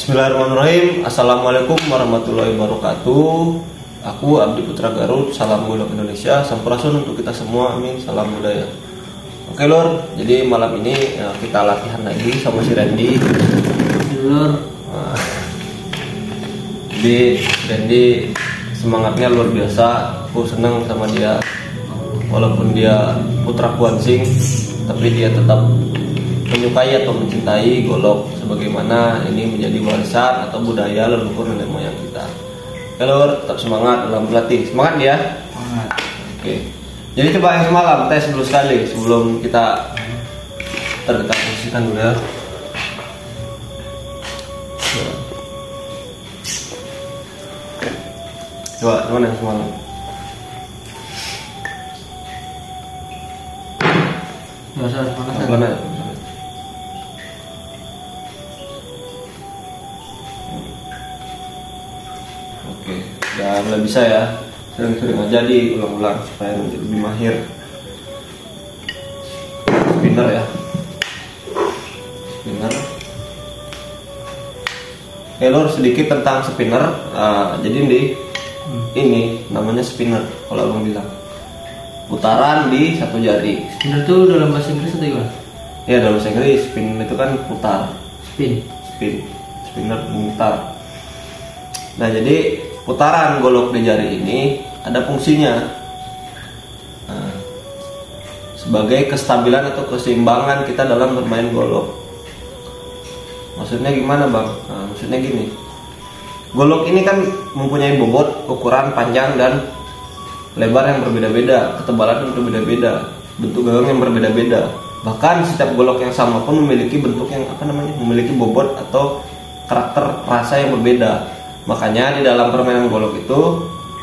Bismillahirrahmanirrahim. Assalamualaikum warahmatullahi wabarakatuh. Aku Abdi Putra Garut. Salam golok Indonesia. Sampurasun untuk kita semua. Amin. Salam budaya. Oke lor. Jadi malam ini kita latihan lagi sama si Randy. Lor. Jadi Randy semangatnya luar biasa. Aku senang sama dia. Walaupun dia putra Kuansing, tapi dia tetap menyukai atau mencintai golok sebagaimana ini menjadi warisan atau budaya leluhur nenek moyang kita. Kalau tetap semangat dalam berlatih, semangat ya. Semangat. Oke. Jadi coba yang semalam tes dulu sekali sebelum kita posisikan dulu ya. Coba gimana yang semalam? Mana? Oke, udah mulai bisa ya. Sering-sering aja diulang-ulang supaya nanti lebih mahir. Spinner ya. Spinner. Oke lor, sedikit tentang spinner. Jadi ini namanya spinner kalau abang bilang. Putaran di satu jari. Spinner itu dalam bahasa Inggris atau gimana? Ya dalam bahasa Inggris, spin itu kan putar. Spinner putar. Nah jadi putaran golok di jari ini ada fungsinya sebagai kestabilan atau keseimbangan kita dalam bermain golok. Maksudnya gimana bang? Maksudnya gini, golok ini kan mempunyai bobot, ukuran, panjang dan lebar yang berbeda-beda, ketebalan yang berbeda-beda, bentuk gagang yang berbeda-beda. Bahkan setiap golok yang sama pun memiliki bentuk yang memiliki bobot atau karakter rasa yang berbeda. Makanya di dalam permainan golok itu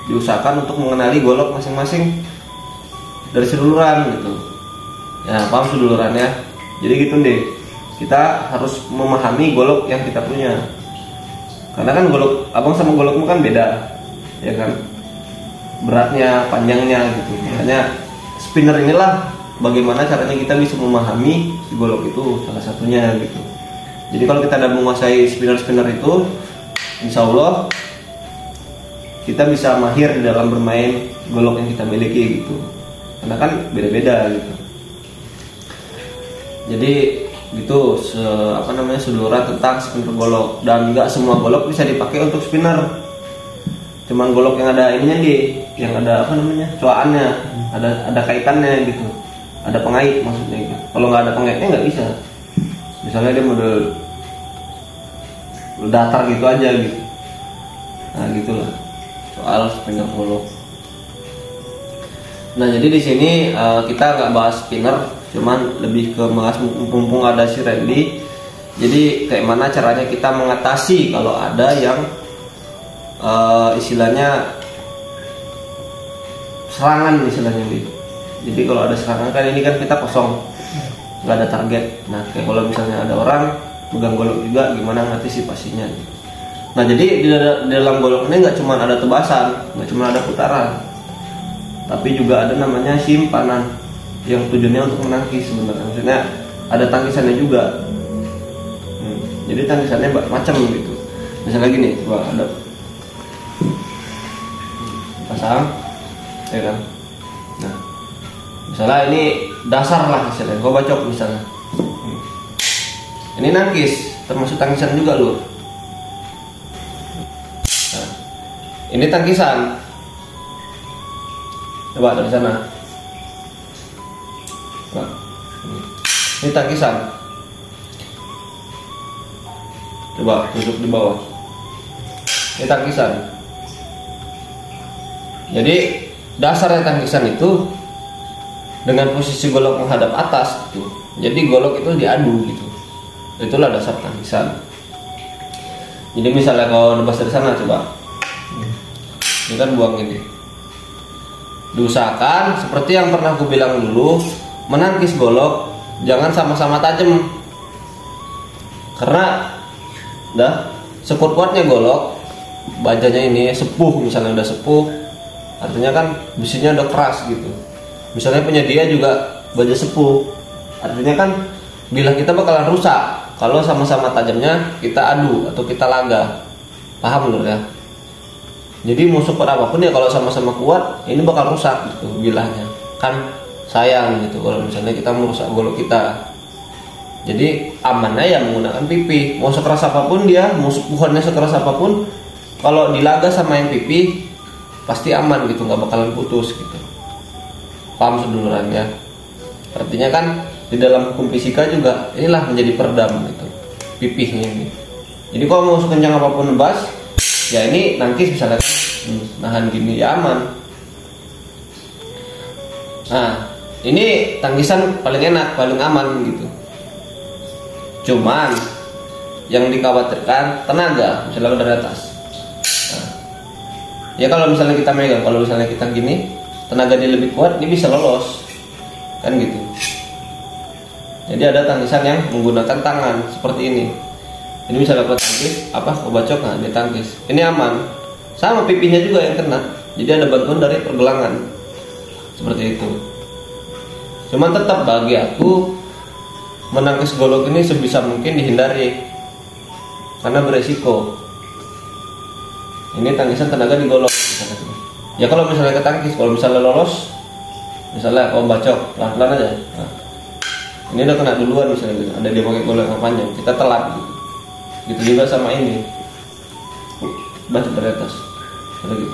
diusahakan untuk mengenali golok masing-masing dari seduluran gitu. Ya paham sedulurannya. Jadi gitu deh. Kita harus memahami golok yang kita punya. Karena kan golok abang sama golokmu kan beda, ya kan? Beratnya, panjangnya gitu. Makanya spinner inilah bagaimana caranya kita bisa memahami si golok itu salah satunya gitu. Jadi kalau kita udah menguasai spinner itu, insya Allah kita bisa mahir di dalam bermain golok yang kita miliki gitu. Karena kan beda-beda gitu. Jadi gitu seduluran tentang spinner golok. Dan nggak semua golok bisa dipakai untuk spinner. Cuman golok yang ada ininya yang ada coaannya, ada kaitannya gitu, ada pengait maksudnya gitu. Kalau nggak ada pengaitnya nggak bisa. Misalnya dia model datar gitu aja gitu. Nah gitulah soal spinner golok. Nah jadi di sini kita nggak bahas spinner, cuman lebih ke bahas mumpung ada si Randy. Jadi kayak mana caranya kita mengatasi kalau ada yang istilahnya serangan istilahnya gitu. Jadi kalau ada serangan kan ini kan kita kosong, nggak ada target. Nah kayak kalau misalnya ada orang pegang golok juga, gimana antisipasinya gitu. Nah jadi di dalam golok ini nggak cuma ada tebasan, nggak cuma ada putaran, tapi juga ada namanya simpanan yang tujuannya untuk menangkis sebenarnya. Maksudnya ada tangkisannya juga. Jadi tangkisannya macam gitu. Misalnya gini, coba ada pasang, ya kan. Nah, misalnya ini dasar lah hasilnya, gua bacok misalnya. Ini nangkis, termasuk tangkisan juga loh. Nah, ini tangkisan. Coba dari sana. Coba. Ini tangkisan. Coba duduk di bawah. Ini tangkisan. Jadi dasarnya tangkisan itu dengan posisi golok menghadap atas gitu. Jadi golok itu diadu gitu. Itulah dasar tangkisan. Jadi misalnya kalau nebas dari sana coba. Ini kan buang ini. Diusahakan seperti yang pernah aku bilang dulu, menangkis golok jangan sama-sama tajam. Karena sekuat-kuatnya golok, bajanya ini sepuh, misalnya udah sepuh, artinya kan besinya udah keras gitu. Misalnya punya dia juga baja sepuh, artinya kan bilah kita bakalan rusak kalau sama-sama tajamnya kita adu atau kita laga. Paham lur ya? Jadi mau support apapun ya kalau sama-sama kuat ini bakal rusak gitu bilahnya. Kan sayang gitu kalau misalnya kita merusak golok kita. Jadi amannya ya menggunakan pipi. Mau sekeras apapun dia, mau pukulannya sekeras apapun, kalau dilaga sama yang pipi pasti aman gitu, nggak bakalan putus gitu. Paham seduluran ya? Artinya kan di dalam hukum fisika juga inilah menjadi peredam gitu, pipihnya ini. Jadi kalau mau sekencang apapun nebas, ya ini nangkis misalnya nahan gini ya aman. Nah ini tangkisan paling enak, paling aman gitu. Cuman yang dikhawatirkan tenaga, misalnya dari atas. Nah, ya kalau misalnya kita megang, kalau misalnya kita gini, tenaga dia lebih kuat, ini bisa lolos, kan gitu. Jadi ada tangkisan yang menggunakan tangan seperti ini. Ini misalnya kau tangkis, kau bacok, nah dia tangkis. Ini aman, sama pipinya juga yang kena. Jadi ada bantuan dari pergelangan, seperti itu. Cuman tetap bagi aku menangkis golok ini sebisa mungkin dihindari karena beresiko. Ini tangkisan tenaga di golok. Ya kalau misalnya ketangkis, kalau misalnya lolos, misalnya kau bacok pelan-pelan aja. Nah, ini udah kena duluan misalnya gitu. Ada dia pakai golok yang panjang, kita telat gitu. Gitu juga sama ini. Bacok dari atas. Gitu.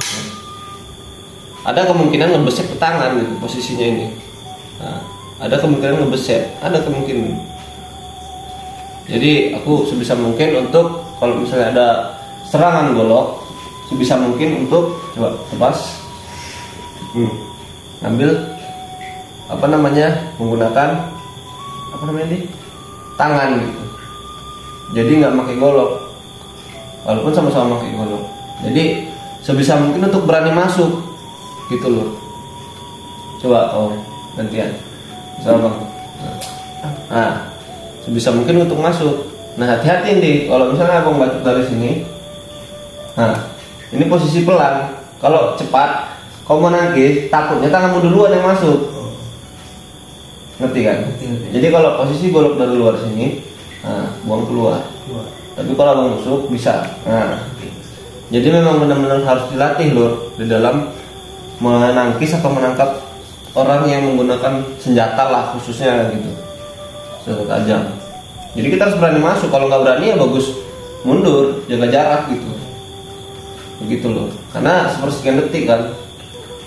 Ada kemungkinan ngebeset ke tangan gitu posisinya ini. Nah, ada kemungkinan ngebeset, ada kemungkinan. Jadi aku sebisa mungkin untuk kalau misalnya ada serangan golok, sebisa mungkin untuk coba tebas, ambil menggunakan tangan gitu. Jadi nggak pakai golok, walaupun sama-sama pakai golok. Jadi sebisa mungkin untuk berani masuk, gitu loh. Coba gantian. Misalnya bang, nah sebisa mungkin untuk masuk. Nah hati-hati nih, kalau misalnya abang bacok dari sini, nah ini posisi pelan. Kalau cepat, kau mau nangkis, takutnya tanganmu duluan yang masuk. Ngerti kan? Ngerti. Jadi kalau posisi golok dari luar sini, nah buang keluar. Tapi kalau abang masuk bisa. Nah, jadi memang benar-benar harus dilatih lur di dalam menangkis atau menangkap orang yang menggunakan senjata lah khususnya gitu, senjata tajam. Jadi kita harus berani masuk. Kalau nggak berani ya bagus mundur, jaga jarak gitu. Begitu loh. Karena sepersekian detik kan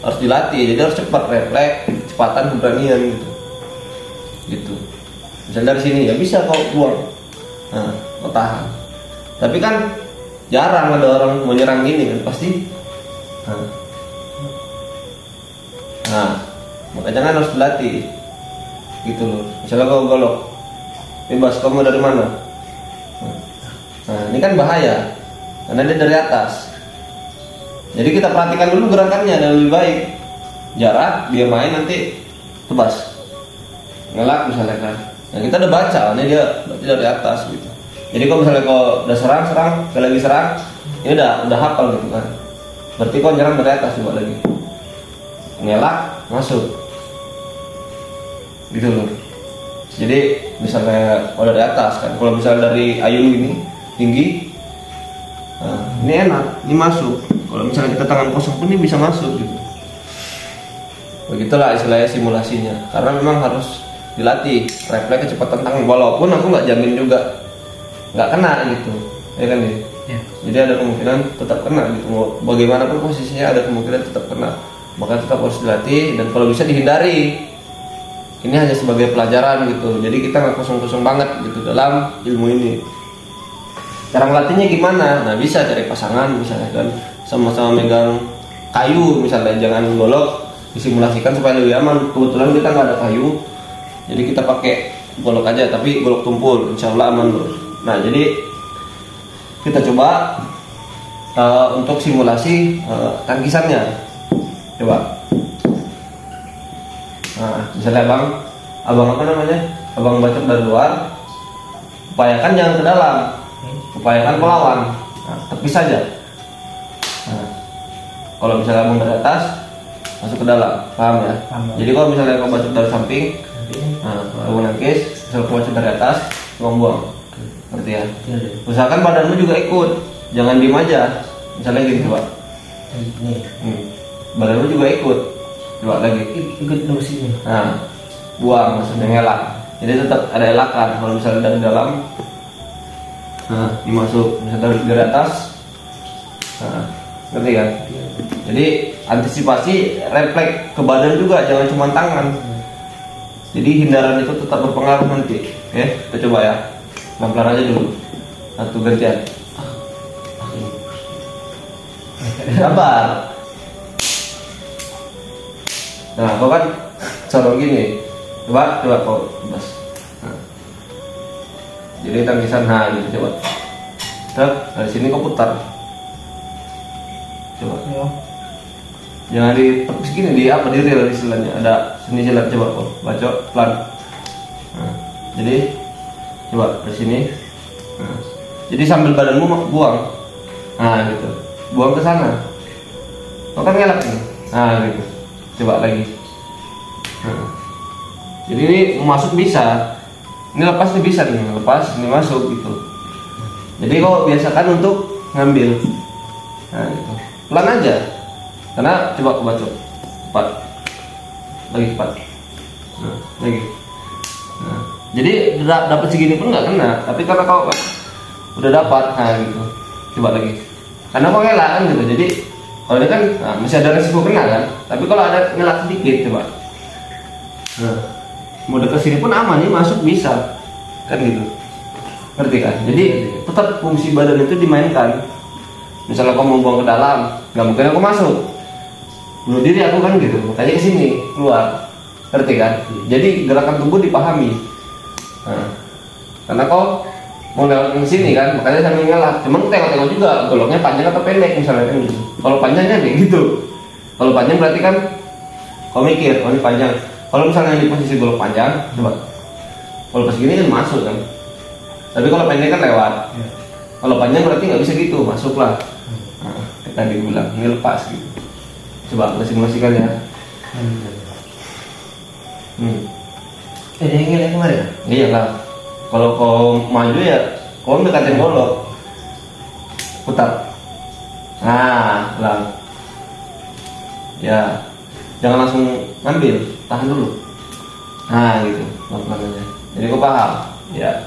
harus dilatih. Jadi harus cepat, refleks, kecepatan, keberanian gitu. Gitu. Misalnya dari sini ya bisa kau buang, nah kau tahan. Tapi kan jarang ada orang mau nyerang gini kan pasti. Nah makanya kan harus dilatih gitu loh. Misalnya kau golok bebas, kau mau dari mana? Nah ini kan bahaya karena dia dari atas. Jadi kita perhatikan dulu gerakannya dan lebih baik jarak dia main nanti tebas ngelak misalnya kan. Nah kita udah baca ini dia berarti dari atas gitu. Jadi kalau misalnya kau udah serang sekali lagi serang, ini udah hafal gitu kan. Berarti kau nyerang dari atas coba lagi. Ngelak masuk gitu loh. Jadi misalnya kalau dari atas kan, kalau misalnya dari ayun gini tinggi, nah, ini enak, ini masuk. Kalau misalnya kita tangan kosong pun ini bisa masuk gitu. Begitulah istilahnya simulasinya. Karena memang harus dilatih refleks kecepatan tangan. Walaupun aku nggak jamin juga nggak kena gitu, ya kan ya. Jadi ada kemungkinan tetap kena gitu. Bagaimanapun posisinya ada kemungkinan tetap kena. Maka tetap harus dilatih dan kalau bisa dihindari. Ini hanya sebagai pelajaran gitu. Jadi kita nggak kosong-kosong banget gitu dalam ilmu ini. Cara ngelatihnya gimana? Nah bisa cari pasangan misalnya kan, sama-sama megang kayu misalnya, jangan golok, disimulasikan supaya lebih aman. Kebetulan kita nggak ada kayu, jadi kita pakai golok aja, tapi golok tumpul, insya Allah aman bro. Nah jadi kita coba untuk simulasi tangkisannya, coba. Nah, misalnya abang bacok dari luar, upayakan jangan ke dalam, upayakan melawan, tepis saja. Nah, kalau misalnya abang dari atas, masuk ke dalam, paham ya? Jadi kalau misalnya kau bacok dari samping, nah, abang nangkis, misalnya kau bacok dari atas, abang buang. ngerti ya? Iya, iya. Usahakan badanmu juga ikut, jangan diem aja. Misalnya gini coba, Nih, badanmu juga ikut, coba lagi. ikut terus ini. Nah, buang maksudnya ngelak. Jadi tetap ada elakan. Kalau misalnya dari dalam, nah dimasuk, misalnya dari atas, nah, ngerti kan? Jadi antisipasi refleks ke badan juga, jangan cuma tangan. Jadi hindaran itu tetap berpengaruh nanti. Oke, kita coba ya. Pelan-pelan aja dulu. Satu gantian. Sabar. Nah, kau kan corong gini. Coba kau bebas. Nah. Jadi tangisan, nah gitu coba. Terus dari sini kau putar. Coba. Ya. Jangan di segini, di apa, di reel istilahnya. Ada seni silat, coba kau baca pelan. Nah, jadi coba dari sini. Nah, jadi sambil badanmu buang. Nah gitu, buang ke sana. Kau kan ngelak nih. Nah gitu, coba lagi. Nah, jadi ini masuk bisa, ini lepas nih bisa nih, lepas ini masuk gitu. Jadi kau biasakan untuk ngambil. Nah gitu, pelan aja. Karena coba aku baca cepat, lagi cepat. Nah, lagi. Nah, jadi dapat segini pun nggak kena, tapi karena kau udah dapat, nah gitu. Coba lagi. Karena kau ngelak kan gitu, jadi kalau ini kan nah, masih ada resiko kena kan. Tapi kalau ada ngelak sedikit, coba. Nah, mau dekat sini pun aman nih, masuk bisa, kan gitu. Ngerti kan? Jadi tetap fungsi badan itu dimainkan. Misalnya kau mau buang ke dalam, nggak mungkin aku masuk. Bunuh diri aku kan gitu, makanya ke sini keluar, ngerti kan? Jadi gerakan tubuh dipahami. Nah, karena kau mau lewat ke sini kan, makanya sambil ngelak. Cuman tengok-tengok juga goloknya panjang atau pendek misalnya kan gitu. Kalau panjangnya nih gitu, kalau panjang berarti kan kau mikir, oh ini panjang. Kalau misalnya di posisi golok panjang, coba. Kalau pas gini kan masuk kan. Tapi kalau pendek kan lewat. Kalau panjang berarti nggak bisa gitu, masuklah. Nah, kita dibilang ini lepas gitu. Coba simulasikan ya. Yang ngelak kemarin? Iya lah. Kalau kau maju ya, kau dekatin golok. Putar. Nah, pelan. Ya, jangan langsung ngambil, tahan dulu. Nah, gitu, pelan-pelan aja. Jadi kau paham, ya.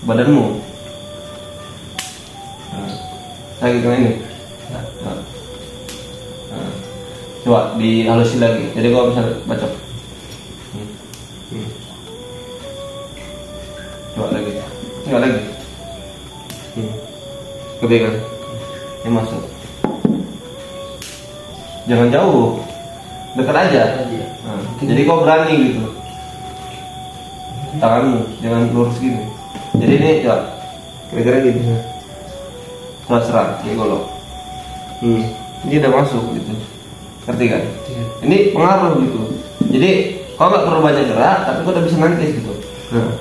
Badanmu. Nah, saya gitu ini. Nah. Coba dihalusin lagi. Jadi kau bisa baca. Coba lagi. Coba lagi. Gede kan? Ini masuk. Jangan jauh, dekat aja. Nah, jadi kau berani gitu. Tanganmu jangan lurus gini. Jadi ini coba kira-kira gitu. Serang, ini golok. Ini udah masuk gitu. Ngerti kan? Ini pengaruh gitu. Jadi kau nggak perlu banyak gerak, tapi kau udah bisa nangkis gitu. Nah,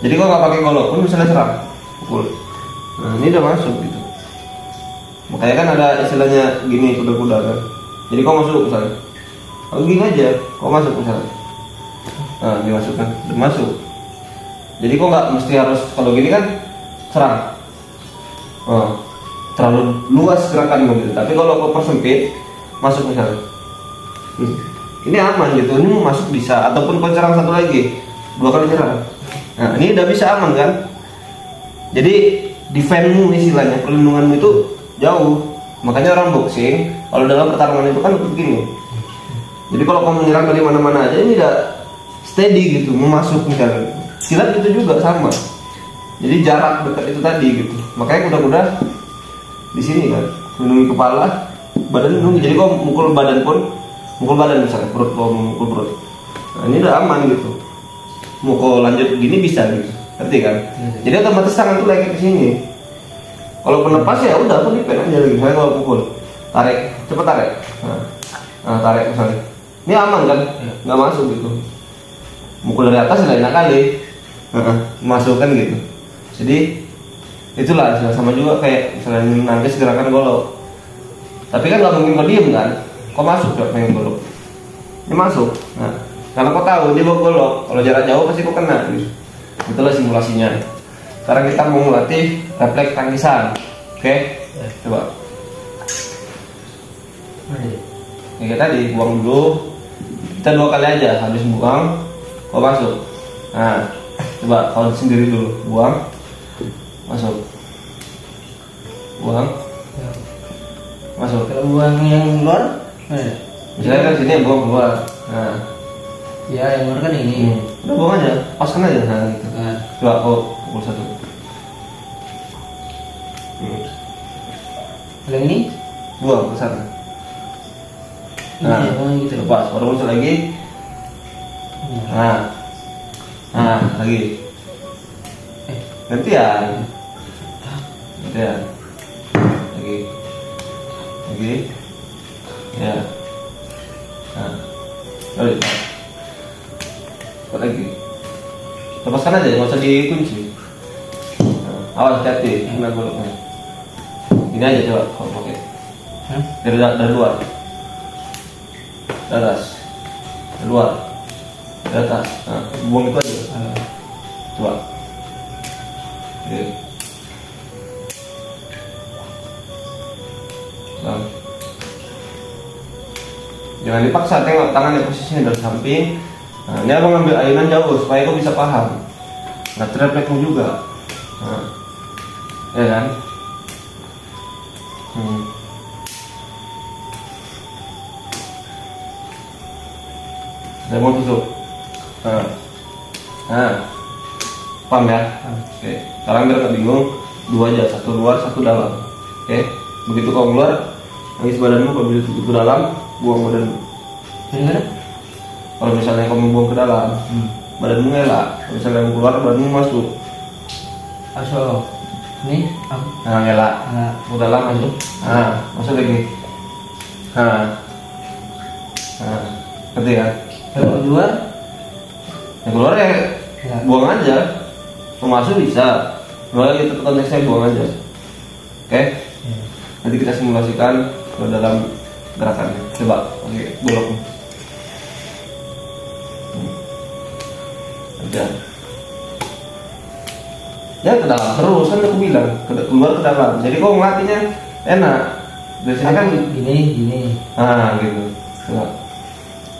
jadi kau nggak pakai golok pun misalnya serang, pukul. Nah, ini udah masuk gitu. Makanya kan ada istilahnya gini, kuda-kuda kan. Jadi kau masuk misalnya, kau gini aja, kau masuk misalnya. Nah, dimasukkan, udah masuk. Jadi kau nggak mesti harus kalau gini kan serang. Oh, terlalu luas gerakanmu gitu. Tapi kalau kau persempit, masuk misalnya. Ini aman gitu, ini mau masuk bisa. Ataupun kau serang satu lagi, 2 kali serang. Nah, ini udah bisa aman kan. Jadi defense-mu istilahnya, perlindunganmu itu jauh. Makanya orang boxing kalau dalam pertarungan itu kan begini. Jadi kalau kamu menyerang dari mana-mana aja, ini udah steady gitu, mau masuk misalnya. Silat itu juga sama. Jadi jarak dekat itu tadi gitu. Makanya kuda-kuda di sini kan, melindungi kepala, badan lindungi. Jadi kau mukul badan pun, mukul badan misalnya, perut kau mukul perut. Nah, ini udah aman gitu. Mau kau lanjut gini bisa gitu, ngerti kan? Jadi otomatis tangan tuh lagi ke sini. Kalau penepas ya udah, aku dipen aja lagi. Misalnya kalau pukul, tarik, cepet tarik. Nah, tarik misalnya. Ini aman kan? Nggak masuk gitu. Mukul dari atas ya enak kali. Masukkan gitu. Jadi itulah sama juga kayak misalnya nangkis gerakan golok. Tapi kan nggak mungkin kau diem kan? Kau masuk dong pengen golok. Ini masuk. Nah, karena kau tahu dia bawa golok. Kalau jarak jauh pasti kau kena. Gitu. Itulah simulasinya. Sekarang kita mau melatih refleks tangisan. Oke, coba. Ya, kayak tadi, buang dulu. Kita 2 kali aja, habis buang, kau masuk. Nah, coba kau sendiri dulu, buang, masuk, buang, masuk. Kalau buang yang luar, Misalnya kan sini buang keluar. Nah, ya yang luar kan ini. udah buang aja, paskan aja. Nah, gitu. Coba kau pukul 1. Yang ini? Buang ke sana. Nah, gitu. lepas, baru muncul lagi. Nah, lagi. Gantian. Lagi. Ya. Nah, balik. Lagi. Lepaskan aja, nggak usah dikunci. Nah, awas hati, kena goloknya. Ini aja coba kalau pakai. Dari luar. Dari atas, dari luar, dari atas. Nah, buang itu aja. Coba. Oke. Nah. Jangan dipaksa, tengok tangannya posisinya dari samping. Nah, ini abang ambil ayunan jauh supaya kau bisa paham. Nggak terrefleksmu juga. Nah, ya kan? Saya mau tusuk. Paham ya? Oke. Sekarang biar nggak bingung, 2 aja, 1 luar, 1 dalam. Oke. Begitu kau keluar, nangis badanmu, kalau begitu dalam, buang badanmu. Kalau misalnya kamu buang ke dalam, badanmu ngelak. Kalau misalnya kamu keluar, badanmu masuk. Masuk. Ini? Nah, ngelak. Ke dalam masuk. Masuk lagi. Ngerti ya? Kalau keluar? Yang keluar ya buang aja. Mau masuk bisa. Kalau itu konteksnya buang aja. Oke? Nanti kita simulasikan ke dalam gerakannya. Coba, oke, bolok. Ya ke dalam terus kan aku bilang, keluar ke dalam. Jadi kau ngelatihnya enak. Biasanya kan gini. Gitu. Coba.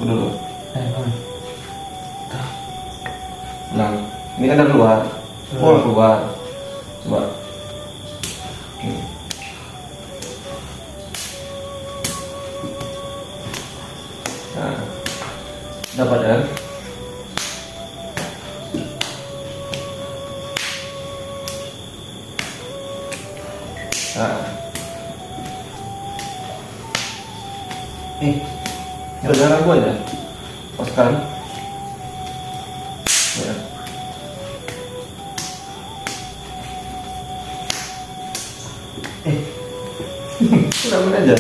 Aku dulu. Nah, ini kan dari luar. Kau keluar. Coba. Nah, dapat ya? Jangan ragu aja. Paskan. Ya. Udah bener aja.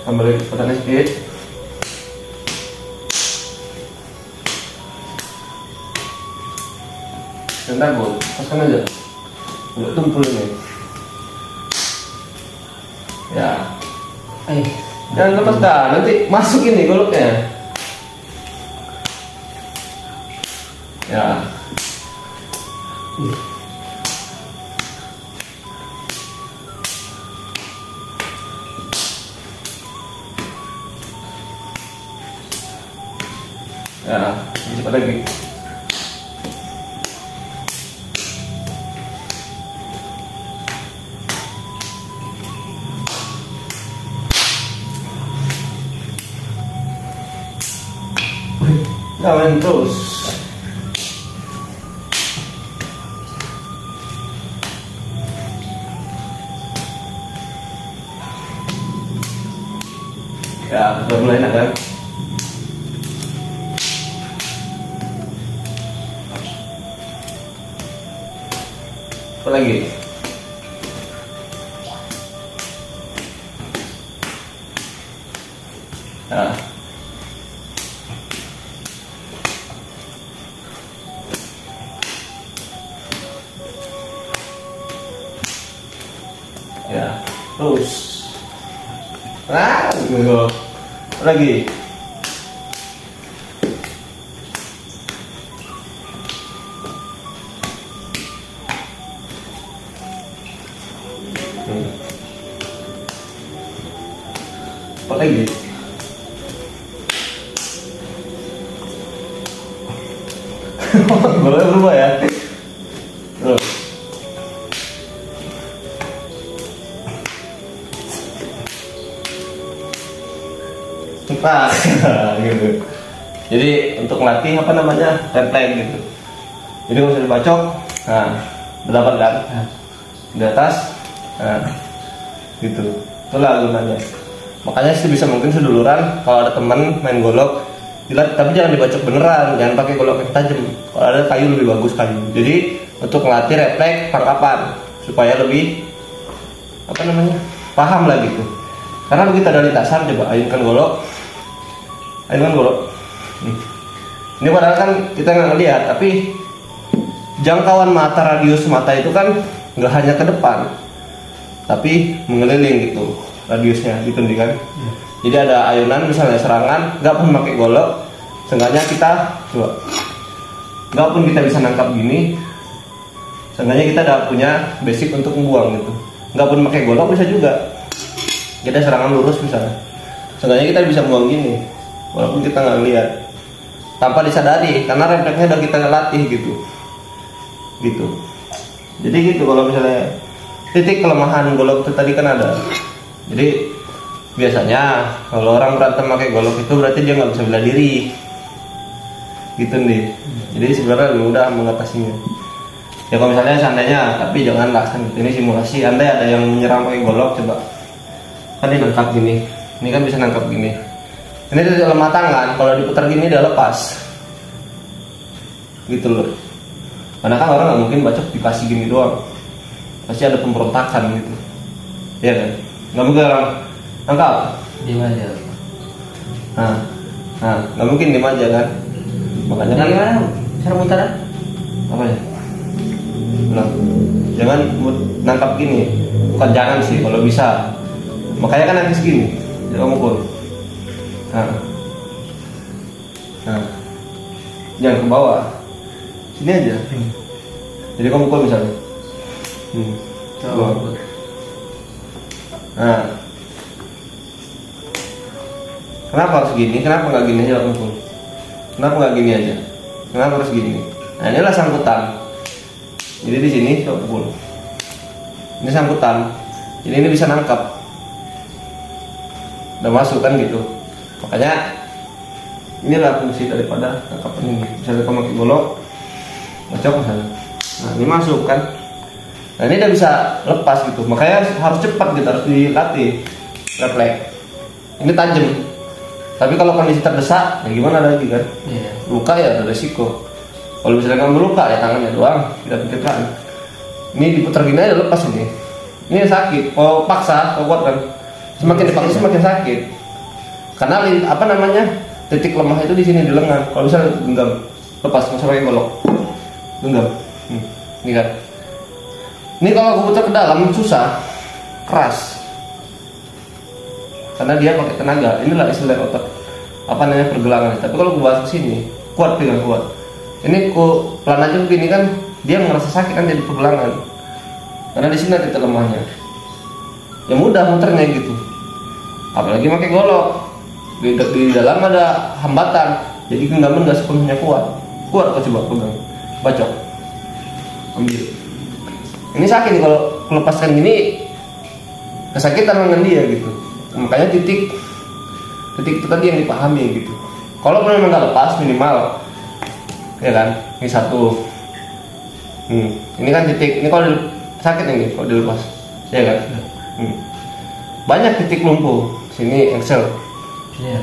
Tambah kecepatan sedikit. Jangan takut, paskan aja. Udah tumpul ini. Ya. Jangan lepaskan, nanti masuk ini goloknya. Ya. Ya, cepat lagi. Jalan terus. Ya, sudah mulai enak kan? Apa lagi? Nah. Ya, terus. Gitu. Lagi. kuat lagi. Goloknya berubah ya. Tuh. Cepat. Gitu. Jadi untuk melatih apa namanya refleks gitu. Jadi kalau sudah dibacok, nah berdapat kan? Di atas, nah gitu. Itulah gunanya. Makanya sebisa mungkin seduluran kalau ada teman main golok, tapi jangan dibacok beneran, jangan pakai golok yang tajam. Kalau ada kayu lebih bagus kayu. Jadi untuk melatih refleks tangkapan supaya lebih apa namanya paham lah gitu. Karena begitu ada lintasan, coba ayunkan golok. Ini padahal kan kita nggak ngelihat, tapi jangkauan mata, radius mata itu kan nggak hanya ke depan, tapi mengeliling gitu radiusnya gitu nih kan. Jadi ada ayunan misalnya serangan, nggak pun pakai golok, seenggaknya kita coba, nggak pun kita bisa nangkap gini, seenggaknya kita udah punya basic untuk membuang gitu. Nggak pun pakai golok bisa juga, kita serangan lurus misalnya, seenggaknya kita bisa buang gini. Walaupun kita nggak lihat, tanpa disadari, karena refleksnya udah kita latih gitu. Jadi gitu kalau misalnya titik kelemahan golok itu tadi kan ada. Jadi biasanya kalau orang berantem pakai golok itu berarti dia nggak bisa bela diri, gitu nih. Jadi sebenarnya lebih mudah mengatasinya. Ya kalau misalnya seandainya, tapi janganlah kan ini simulasi. Andai ada yang menyerang pakai golok, coba kan dia nangkap gini, ini kan bisa nangkap gini. Ini titik lemah tangan, kalau diputar gini dia lepas, gitu loh. Karena kan orang nggak mungkin bacok dikasih gini doang, pasti ada pemberontakan gitu, ya kan? Nggak mungkin orang nangkap Di mana? Nah, nggak mungkin diem aja kan? Makanya kan Gimana? Cara mutaran? apa ya? Nah, jangan nangkap gini, bukan jangan sih kalau bisa. Makanya kan nanti segini, jangan mukul. Nah, jangan ke bawah, sini aja. Jadi kamu mukul misalnya. Nah, kenapa harus gini? Kenapa nggak gini aja mukul? Kenapa nggak gini aja? Kenapa harus gini? Nah, inilah sangkutan. Jadi di sini coba pukul. Ini sangkutan. Jadi ini bisa nangkap. Udah masuk kan gitu. Makanya inilah fungsi daripada tangkapan ini. Misalnya kamu pakai golok, bacok misalnya. Nah, ini masuk kan. Nah, ini udah bisa lepas gitu. Makanya harus cepat gitu, harus dilatih refleks. Ini tajam. Tapi kalau kondisi terdesak, ya gimana lagi kan? Iya. Luka ya ada resiko. Kalau misalnya kamu luka ya tangannya doang, tidak pikirkan. Ini diputar gini aja lepas ini. Ini sakit. Kalau paksa, kalau kuat kan, semakin dipaksa semakin sakit. Karena apa namanya titik lemah itu di sini di lengan. Kalau misalnya genggam, lepas nggak usah pakai golok, genggam. Ini kan. Ini kalau aku putar ke dalam susah, keras. Karena dia pakai tenaga. Inilah istilah otot apa namanya pergelangan. Tapi kalau aku bawa ke sini, kuat dengan kuat. Ini ku pelan aja begini kan, dia ngerasa sakit kan jadi pergelangan. Karena di sini ada titik lemahnya. Ya mudah muternya gitu. Apalagi pakai golok. Di dalam ada hambatan, jadi genggaman nggak sepenuhnya kuat. Kuat kok coba pegang, bacok, ambil. Ini sakit nih kalau lepaskan gini, kesakitan dengan dia gitu. Makanya titik itu tadi yang dipahami gitu. Kalau memang nggak lepas minimal, ya kan? Ini satu. Ini kan titik. Ini kalau sakit ini kalau dilepas, ya kan? Banyak titik lumpuh. Sini engsel. Iya.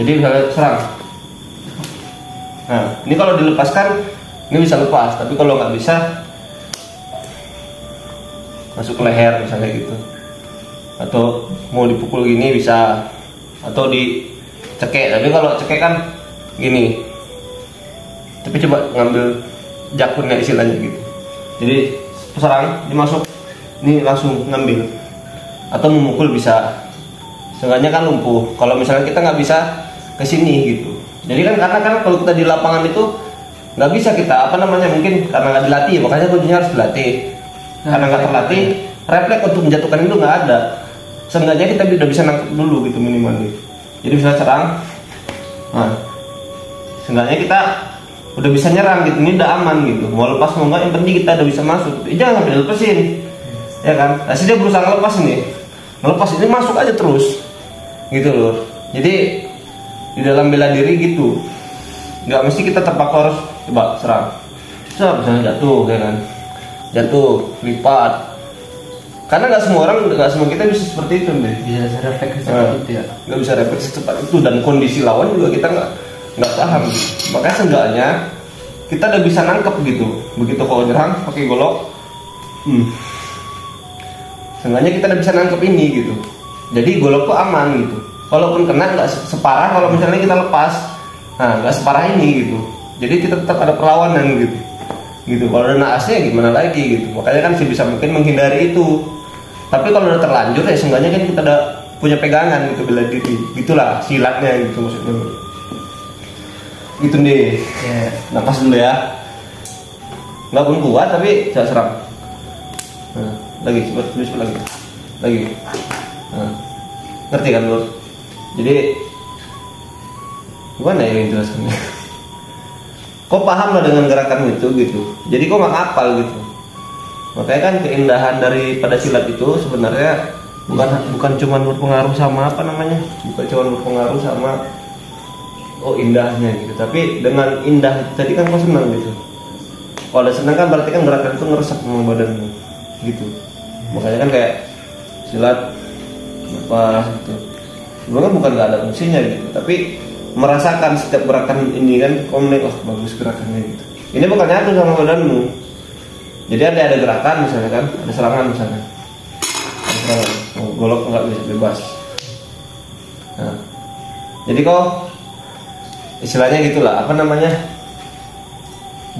Jadi misalnya serang. Nah, ini kalau dilepaskan, ini bisa lepas. Tapi kalau nggak bisa, masuk ke leher misalnya gitu. Atau mau dipukul gini bisa, atau dicekek. Tapi kalau cekek kan gini. Tapi coba ngambil jakunnya istilahnya gitu. Jadi serang, dimasuk, ini langsung ngambil. Atau memukul bisa. Seenggaknya kan lumpuh. Kalau misalnya kita nggak bisa ke sini gitu. Jadi kan karena kalau kita di lapangan itu nggak bisa kita apa namanya mungkin karena nggak dilatih, makanya kuncinya harus dilatih. Karena nggak terlatih, refleks untuk menjatuhkan itu nggak ada. seenggaknya kita udah bisa nangkep dulu gitu minimal gitu. Jadi bisa serang, nah seenggaknya kita udah bisa nyerang gitu, ini udah aman gitu, mau lepas mau enggak yang penting kita udah bisa masuk, jangan sampai dilepasin ya kan. Nah dia berusaha ngelepas nih, ngelepas ini masuk aja terus gitu loh. Jadi di dalam bela diri gitu, nggak mesti kita terpaku harus coba serang, misalnya jatuh ya kan, jatuh lipat, karena nggak semua kita bisa seperti itu deh. Bisa refleks seperti itu ya. Nggak bisa refleks secepat itu, dan kondisi lawan juga kita nggak paham gitu. Makanya seenggaknya kita udah bisa nangkep gitu, begitu kalau nyerang pakai golok, seenggaknya kita udah bisa nangkep ini gitu. Jadi golok tuh aman gitu, walaupun kena nggak separah kalau misalnya kita lepas, nah nggak separah ini gitu. Jadi kita tetap ada perlawanan gitu. Kalau udah naasnya gimana lagi gitu. Makanya kan sebisa mungkin menghindari itu. Tapi kalau udah terlanjur ya seenggaknya kan kita udah punya pegangan gitu, bela diri. Gitulah silatnya gitu maksudnya. Gitu deh. Ya. Napas dulu ya. Nggak pun kuat tapi saya serang. Nah, lagi coba lagi. Nah, ngerti kan Lur? Jadi gimana ya yang jelaskannya? Kok paham lah dengan gerakan itu gitu. Jadi kok nggak ngapal gitu. Makanya kan keindahan daripada silat itu sebenarnya bukan cuma berpengaruh sama apa namanya, bukan cuma berpengaruh sama indahnya gitu. Tapi dengan indah tadi kan kau senang gitu. Kalau udah senang kan berarti kan gerakan itu ngeresep sama badanmu gitu. Makanya kan kayak silat apa gitu. Sebenarnya bukan nggak ada fungsinya gitu, tapi merasakan setiap gerakan ini kan kau melihat bagus gerakannya gitu. Ini bukan nyatu sama badanmu. Jadi ada gerakan misalnya kan, ada serangan misalnya, ada serangan, golok nggak bisa bebas. Nah, jadi kok istilahnya gitulah, apa namanya,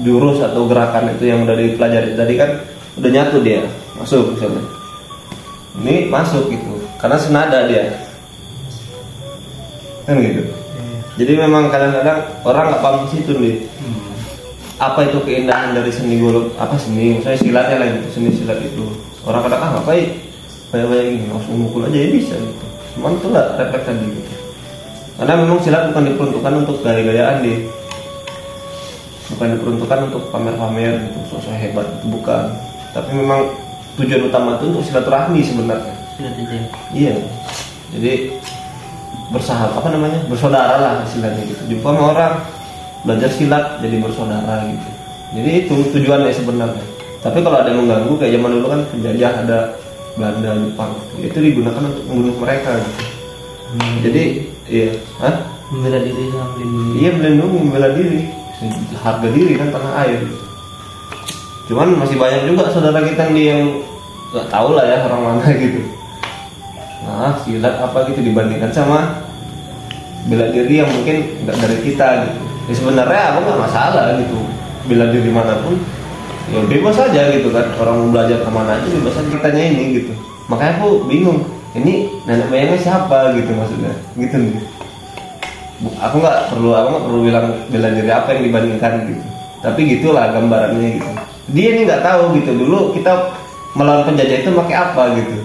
jurus atau gerakan itu yang udah dipelajari tadi kan udah nyatu dia, masuk misalnya. Ini masuk gitu, karena senada dia, kan gitu. Jadi memang kadang-kadang orang nggak paham di situ nih. Apa itu keindahan dari seni golok? Apa seni? Misalnya silatnya lah gitu, seni silat itu. Orang kadang ngapain? Kayak gini, langsung mukul aja ya bisa gitu. Cuman itu lah refleks tadi gitu. Karena memang silat bukan diperuntukkan untuk gaya-gayaan deh. Bukan diperuntukkan untuk pamer-pamer gitu, sosok hebat itu bukan. Tapi memang tujuan utama itu untuk silaturahmi sebenarnya. Iya. Jadi bersahabat apa namanya, bersaudara lah istilahnya gitu. Jumpa sama orang, belajar silat jadi bersaudara gitu. Jadi itu tujuannya sebenarnya. Tapi kalau ada yang mengganggu kayak zaman dulu kan penjajah, ada Belanda, Jepang, itu digunakan untuk membunuh mereka gitu. Jadi iya, membela diri sama melindungi. Iya, melindungi, membela diri, harga diri kan tanah air gitu. Cuman masih banyak juga saudara kita yang nggak tahu lah ya orang mana gitu. Nah, silat apa gitu dibandingkan sama bela diri yang mungkin nggak dari kita gitu. Ya sebenarnya aku nggak masalah gitu, bela diri manapun ya bebas aja gitu kan. Orang mau belajar kemana aja bebas aja, kitanya ini gitu. Makanya aku bingung, ini nenek moyangnya siapa gitu maksudnya gitu nih. Aku nggak perlu bilang bela diri apa yang dibandingkan gitu. Tapi gitulah gambarannya gitu. Dia ini nggak tahu gitu, dulu kita melawan penjajah itu pakai apa gitu.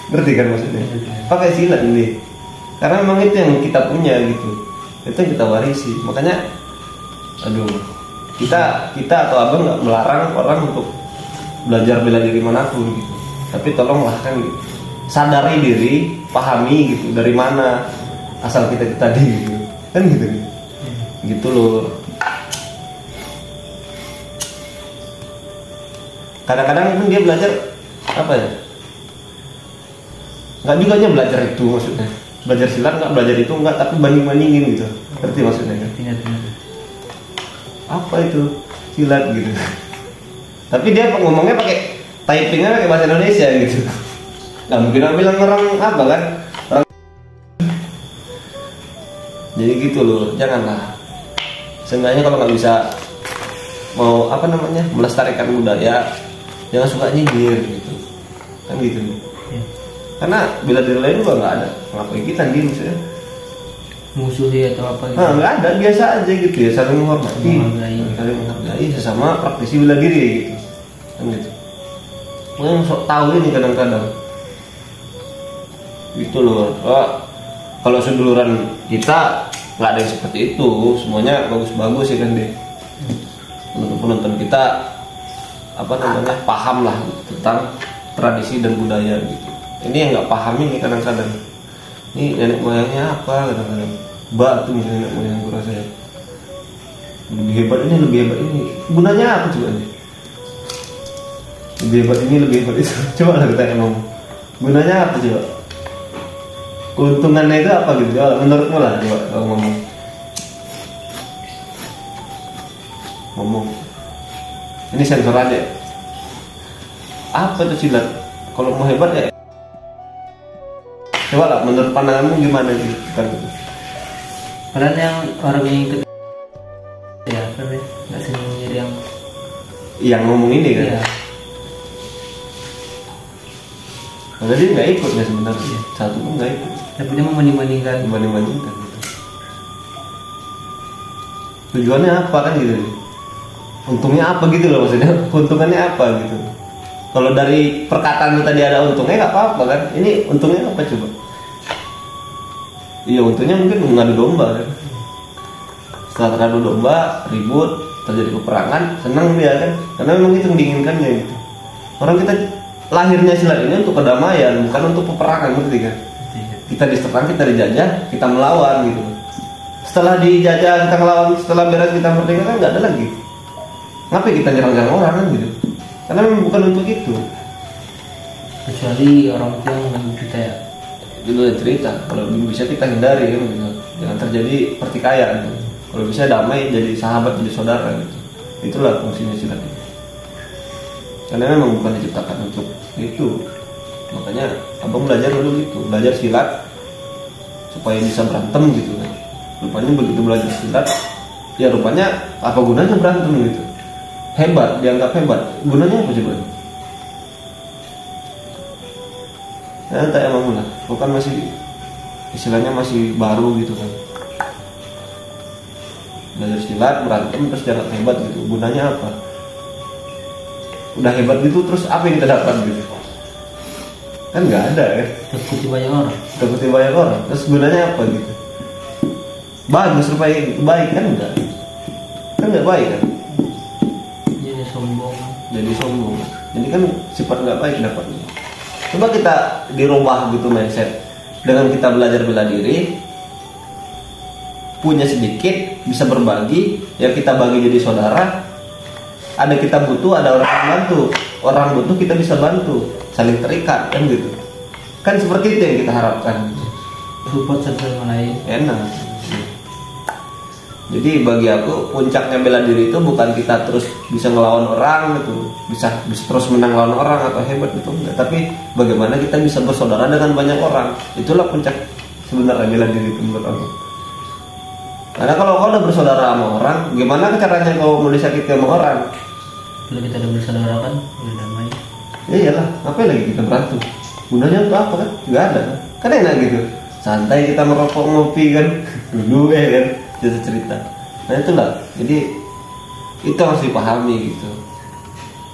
Ngerti kan maksudnya? Pakai silat ini. Karena memang itu yang kita punya gitu. Itu yang kita warisi. Makanya aduh, kita atau abang nggak melarang orang untuk belajar bela diri manapun gitu. Tapi tolonglah kan gitu. Sadari diri, pahami gitu dari mana asal kita tadi gitu. Kan gitu. Gitu loh. Kadang-kadang pun dia belajar apa ya? Nggak juga aja belajar itu maksudnya. Belajar silat nggak, belajar itu nggak, tapi banding-bandingin gitu. Ngerti maksudnya kan? Apa itu silat gitu? Tapi dia ngomongnya pakai typingnya pakai bahasa Indonesia gitu. Nggak mungkin bilang orang apa kan? Orang... Jadi gitu loh, janganlah. Seenggaknya kalau nggak bisa mau apa namanya melestarikan budaya, jangan suka nyindir gitu. Kan gitu. Karena bela diri lain juga nggak ada, ngapain kita nih misalnya musuhi atau apa gitu. Nah, nggak ada, biasa aja gitu ya, saling menghormati, saling menghargai sesama praktisi bela diri gitu, kan gitu. Yang sok tahu ini kadang-kadang gitu loh. Kalau seduluran kita nggak ada yang seperti itu, semuanya bagus-bagus ya kan deh. Penonton kita paham lah gitu, tentang tradisi dan budaya gitu. Ini yang nggak paham ini kadang-kadang, ini nenek moyangnya apa, kadang-kadang batu misalnya nenek moyang gue rasa ya lebih hebat ini, gunanya apa coba nih? Lebih hebat ini, lebih hebat itu, coba lah kita ngomong, gunanya apa coba? Keuntungannya itu apa gitu? Coba, menurutmu lah coba kalau ngomong. Ini sensor aja. Apa itu silat? Kalau mau hebat ya. Coba lah, menurut pandanganmu gimana gitu? Padahal yang orang yang ikut ya kan ya, nggak sering nyari yang ngomong ini kan? Iya. Nah, dia nggak ikut ya sebenarnya. Satu pun nggak ikut. Tapi dia membanding-bandingkan gitu. Tujuannya apa kan gitu? Untungnya apa gitu loh maksudnya? Keuntungannya apa gitu? Kalau dari perkataan itu tadi ada untungnya nggak apa-apa kan? Ini untungnya apa coba? Iya, untungnya mungkin mengadu domba kan? Setelah teradu domba, ribut, terjadi peperangan, senang dia kan? Karena memang itu yang diinginkannya gitu. Orang kita lahirnya silat ini untuk kedamaian, bukan untuk peperangan, ngerti kan? Kita diserang, kita dijajah, kita melawan gitu. Setelah dijajah kita melawan, setelah beres kita merdeka kan nggak ada lagi. Ngapain kita nyerang-nyerang orang kan gitu? Karena memang bukan untuk itu. Kecuali orang tua yang mengganggu kita ya. Itu udah cerita. Kalau bisa kita hindari kan gitu. Jangan terjadi pertikaian. Gitu. Kalau bisa damai, jadi sahabat, jadi saudara gitu. Itulah fungsinya silat itu. Karena memang bukan diciptakan untuk itu. Makanya abang belajar dulu gitu, belajar silat supaya bisa berantem gitu kan. Rupanya begitu belajar silat, ya rupanya apa gunanya berantem gitu. Hebat, dianggap hebat. Gunanya apa coba? Ya tak emang lah. Bukan masih istilahnya masih baru gitu kan. Belajar silat, berantem terus dianggap hebat gitu. Gunanya apa? Udah hebat gitu terus apa yang kita dapat gitu? Kan nggak ada ya. Takuti banyak orang. Takuti banyak orang. Terus gunanya apa gitu? Bagus supaya baik kan enggak? Kan nggak baik kan? Jadi sombong. Jadi kan sifat nggak baik dapatnya. Coba kita dirubah gitu mindset. Dengan kita belajar bela diri, punya sedikit, bisa berbagi, ya kita bagi jadi saudara. Ada kita butuh, ada orang yang bantu. Orang butuh kita bisa bantu, saling terikat kan gitu. Kan seperti itu yang kita harapkan. Support satu sama lain. Enak. Jadi bagi aku puncaknya bela diri itu bukan kita terus bisa ngelawan orang gitu, bisa terus menang lawan orang atau hebat gitu enggak, tapi bagaimana kita bisa bersaudara dengan banyak orang. Itulah puncak sebenarnya bela diri itu menurut aku. Karena kalau kau udah bersaudara sama orang, gimana caranya kau mau disakiti sama orang? Kalau kita udah bersaudara kan udah damai. Ya iyalah, ngapain lagi kita berantem? Gunanya untuk apa kan? Gak ada kan enak gitu. Santai kita merokok ngopi kan, dulu kan cerita. Nah itulah, jadi itu harus dipahami gitu.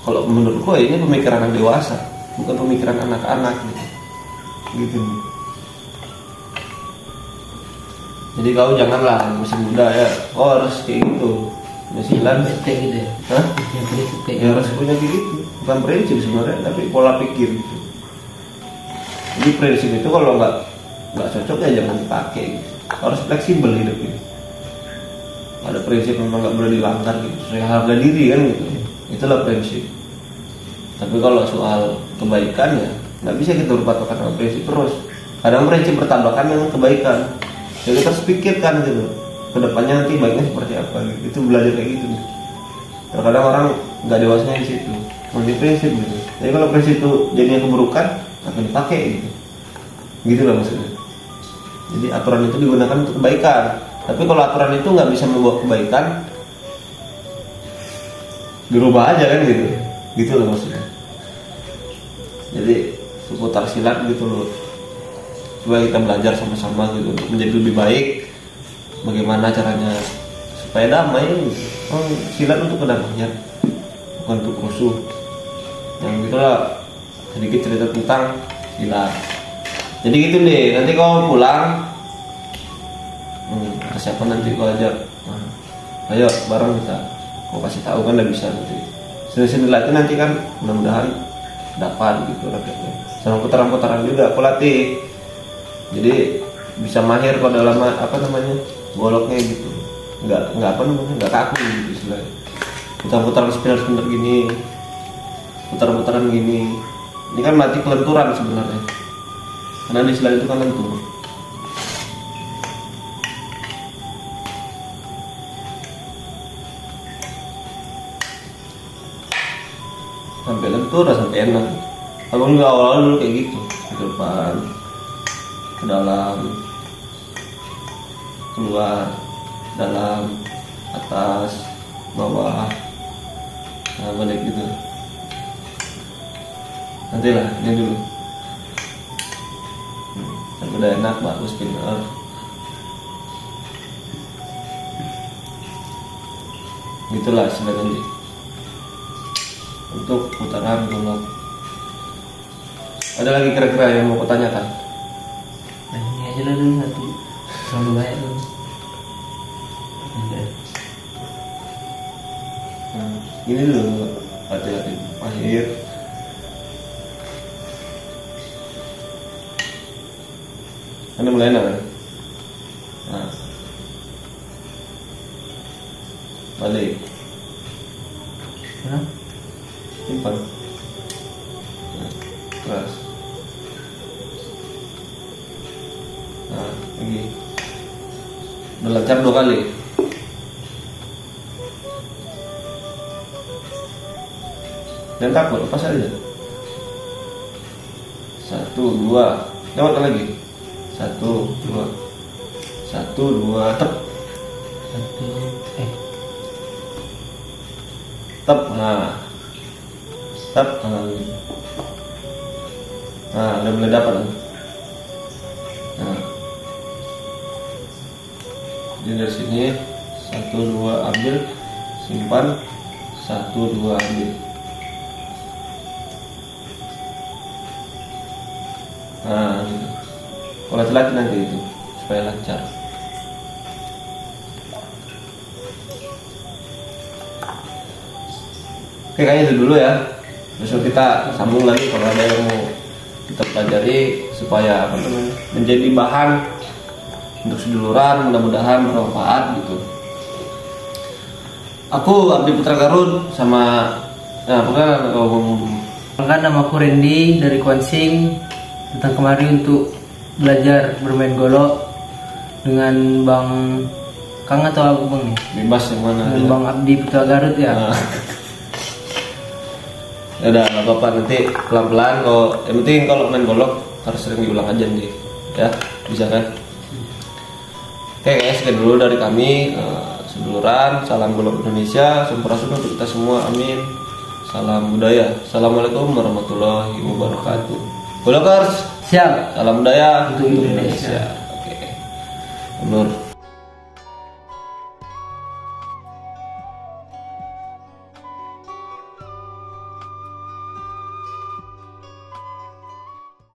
Kalau menurutku ini pemikiran yang dewasa, bukan pemikiran anak-anak gitu. Jadi kau janganlah masih muda ya, kau harus kayak gitu. Silat kayak gitu ya. Hah? Yang prinsip kayak Ya harus punya kayak gitu. Bukan prinsip sebenarnya, tapi pola pikir gitu. Jadi prinsip itu kalau nggak cocok ya jangan dipakai. Gitu. Harus fleksibel hidup ini. Ada prinsip memang nggak boleh dilanggar gitu. Sesuai harga diri kan gitu. Itulah prinsip. Tapi kalau soal kebaikan ya nggak bisa kita berpatokan dengan prinsip terus. Kadang prinsip bertabrakan dengan kebaikan. Jadi kita harus pikirkan gitu. Kedepannya nanti baiknya seperti apa gitu. Itu belajar kayak gitu. Terkadang orang nggak dewasanya di situ. Masih prinsip gitu. Jadi kalau prinsip itu jadinya keburukan, akan dipakai gitu. Gitulah maksudnya. Jadi aturan itu digunakan untuk kebaikan. Tapi kalau aturan itu nggak bisa membawa kebaikan, dirubah aja kan gitu. Gitu loh maksudnya. Jadi seputar silat gitu loh. Coba kita belajar sama-sama gitu untuk menjadi lebih baik. Bagaimana caranya supaya damai gitu. Oh, silat untuk kedamaian, bukan untuk rusuh. Yang gitulah sedikit cerita tentang silat. Jadi gitu deh, nanti kau pulang siapa nanti kau ajak, ayo bareng kita, kau kasih tahu kan udah bisa nanti. Sini latih nanti kan mudah-mudahan dapat gitu raketnya. Sama putaran-putaran juga kau latih. Jadi bisa mahir kau dalam apa namanya goloknya gitu. Enggak apa namanya, enggak kaku gitu istilahnya. Putar-putaran spinner gini, putar-putaran gini. Ini kan mati kelenturan sebenarnya. Karena di istilah itu kan lentur. Sampai lentur sampai enak. Abang juga awal-awal dulu kayak gitu, ke depan, ke dalam, keluar, dalam, atas, bawah, nah balik gitu. Nantilah ini dulu. Tapi udah enak baru spinner. Gitulah sudah nanti untuk putaran golok. Ada lagi kira-kira yang mau kutanyakan? Nah, ini aja lah dulu satu. Terlalu banyak dulu. Nah, ini dulu hati-hati akhir. Anda mulai kan? Nah, balik. Nah, Simpan. Nah, keras. Nah, lagi. Udah lancar 2 kali. Jangan takut, lepas aja. 1, 2. Lewat lagi. 1, 2. 1, 2. Tep. Tep. Nah. Tep. Nah, udah mulai dapat. Nah. Jadi dari sini 1, 2 ambil, simpan, 1, 2 ambil. Nah, gitu. Kalau latih nanti itu supaya lancar. Oke, kayaknya itu dulu ya. Besok kita sambung lagi kalau ada yang mau kita pelajari supaya apa namanya menjadi bahan untuk seduluran, mudah-mudahan bermanfaat gitu. Aku Abdi Putra Garut sama Perkenalkan nama aku Randy dari Kuansing. Datang kemari untuk belajar bermain golok dengan Bang Kang atau Abang nih? Bebas yang mana? Dengan Bang Abdi Putra Garut ya. Nah. Ya udah nggak apa-apa, nanti pelan-pelan. Kalau yang penting kalau main golok harus sering diulang aja nih, ya bisa kan? Oke guys, sekian dulu dari kami. Seduluran, salam golok Indonesia, sampurasun untuk kita semua, amin. Salam budaya. Assalamualaikum warahmatullahi wabarakatuh. Golokers, Siap. salam budaya Untuk Indonesia. Oke. Nur.